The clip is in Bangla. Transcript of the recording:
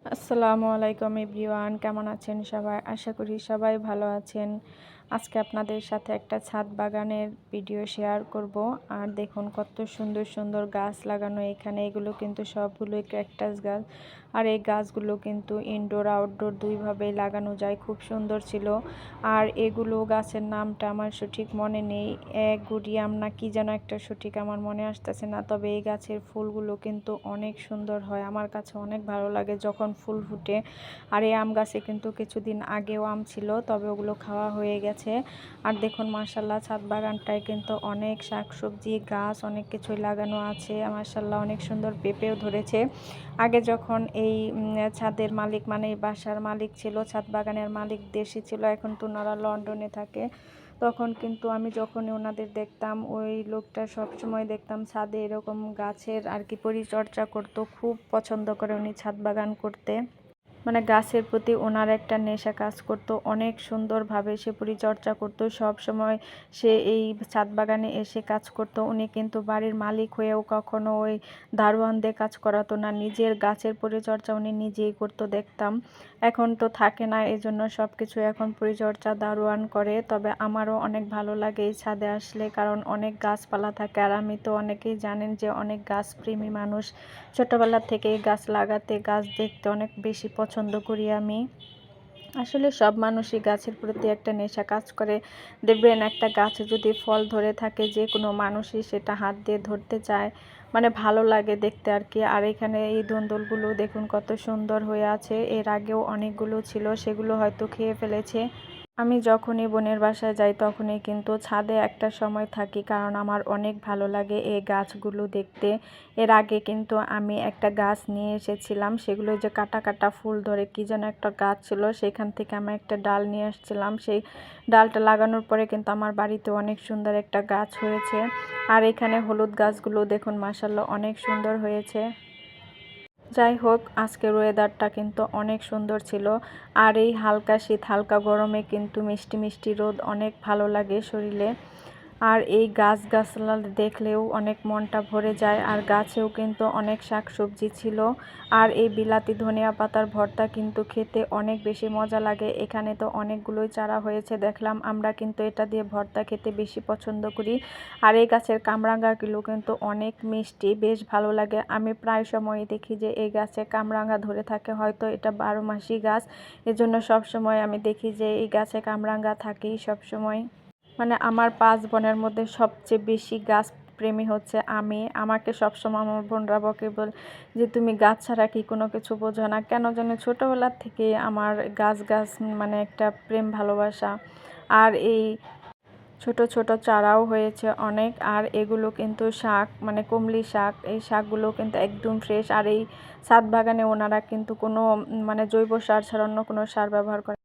আসসালামু আলাইকুম এভরিওয়ান, কেমন আছেন সবাই? আশা করি সবাই ভালো আছেন। আজকে আপনাদের সাথে একটা ছাদ বাগানের ভিডিও শেয়ার করব। আর দেখুন কত সুন্দর সুন্দর গাছ লাগানো এখানে। এগুলো কিন্তু সবগুলোই ক্যাকটাস গাছ। আর এই গাছগুলো কিন্তু ইনডোর আউটডোর দুইভাবেই লাগানো যায়, খুব সুন্দর ছিল। আর এগুলো গাছের নামটা আমার সঠিক মনে নেই, গুডিয়াম না কি যেন একটা, সঠিক আমার মনে আসতেছে না। তবে এই গাছের ফুলগুলো কিন্তু অনেক সুন্দর হয়, আমার কাছে অনেক ভালো লাগে যখন ফুল ফুটে। আর এই আম গাছে কিন্তু কিছুদিন আগেও আম ছিল, তবে ওগুলো খাওয়া হয়ে গেছে। আর দেখুন মাশাল্লাহ, ছাদ বাগানটায় কিন্তু অনেক শাকসবজি গাছ অনেক কিছুই লাগানো আছে। মাশাল্লাহ অনেক সুন্দর পেঁপেও ধরেছে। আগে যখন এই ছাদের মালিক মানে এই বাসার মালিক ছিল, ছাদ বাগানের মালিক দেশি ছিল, এখন তো ওনারা লন্ডনে থাকে। তখন কিন্তু আমি যখনই ওনাদের দেখতাম, ওই লোকটা সবসময় দেখতাম ছাদে এরকম গাছের আর কি পরিচর্যা করতো, খুব পছন্দ করে উনি ছাদ বাগান করতে। মানে গাছের প্রতি ওনার একটা নেশা কাজ করতো, অনেক সুন্দরভাবে সে পরিচর্যা করতো। সব সময় সে এই ছাদ বাগানে এসে কাজ করতো। উনি কিন্তু বাড়ির মালিক হয়েও কখনো ওই দারোয়ানদের কাজ করাতো না, নিজের গাছের পরিচর্যা উনি নিজেই করতো দেখতাম। এখন তো থাকে না, এই জন্য সব কিছু এখন পরিচর্যা দারোয়ান করে। তবে আমারও অনেক ভালো লাগে এই ছাদে আসলে, কারণ অনেক গাছপালা থাকে। আর আমি তো অনেকেই জানেন যে অনেক গাছপ্রেমী মানুষ, ছোটোবেলা থেকেই গাছ লাগাতে গাছ দেখতে অনেক বেশি পছন্দ করি আমি। আসলে সব মানুষই গাছের প্রতি একটা নেশা কাজ করে। দেখবেন একটা গাছে যদি ফল ধরে থাকে, যে কোনো মানুষই সেটা হাত দিয়ে ধরতে চায়, মানে ভালো লাগে দেখতে আর কি। আর এখানে এই ধুন্দুলগুলো দেখুন কত সুন্দর হয়ে আছে। এর আগেও অনেকগুলো ছিল, সেগুলো হয়তো খেয়ে ফেলেছে। আমি যখনই বোনের বাসায় যাই তখনই কিন্তু ছাদে একটা সময় থাকি, কারণ আমার অনেক ভালো লাগে এই গাছগুলো দেখতে। এর আগে কিন্তু আমি একটা গাছ নিয়ে এসেছিলাম, সেগুলো যে কাটা কাটা ফুল ধরে কি যেন একটা গাছ ছিল, সেখান থেকে আমি একটা ডাল নিয়ে আসছিলাম। সেই ডালটা লাগানোর পরে কিন্তু আমার বাড়িতে অনেক সুন্দর একটা গাছ হয়েছে। আর এখানে হলুদ গাছগুলো দেখুন মাশাআল্লাহ অনেক সুন্দর হয়েছে। যাই হোক, আজকের ওয়েদারটা কিন্তু অনেক সুন্দর ছিল। আর এই হালকা শীত হালকা গরমে কিন্তু মিষ্টি মিষ্টি রোদ অনেক ভালো লাগে শরীরে। আর এই গাছগাছলা দেখলেও অনেক মনটা ভরে যায়। আর গাছেও কিন্তু অনেক শাকসবজি ছিল। আর এই বিলাতি ধনিয়া পাতার ভর্তা কিন্তু খেতে অনেক বেশি মজা লাগে। এখানে তো অনেকগুলোই চারা হয়েছে দেখলাম, আমরা কিন্তু এটা দিয়ে ভর্তা খেতে বেশি পছন্দ করি। আর এই গাছের কামরাঙাগুলো কিন্তু অনেক মিষ্টি, বেশ ভালো লাগে। আমি প্রায় সময়ই দেখি যে এই গাছে কামরাঙা ধরে থাকে, হয়তো এটা 12 মাসি গাছ, এজন্য সব সময় আমি দেখি যে এই গাছে কামরাঙা থাকেই সব সময়। মানে আমার 5 বোনের মধ্যে সবচেয়ে বেশি গাছ প্রেমী হচ্ছে আমি। আমাকে সবসময় আমার বোনরা বকে যে তুমি গাছ ছাড়া কি কোনো কিছু বোঝো না। কেন জানি ছোটোবেলার থেকে আমার গাছ গাছ মানে একটা প্রেম ভালোবাসা। আর এই ছোট ছোট চারাও হয়েছে অনেক। আর এগুলো কিন্তু শাক, মানে কমলি শাক, এই শাকগুলো কিন্তু একদম ফ্রেশ। আর এই ছাদ বাগানে ওনারা কিন্তু কোনো মানে জৈব সার ছাড়া অন্য কোনো সার ব্যবহার করে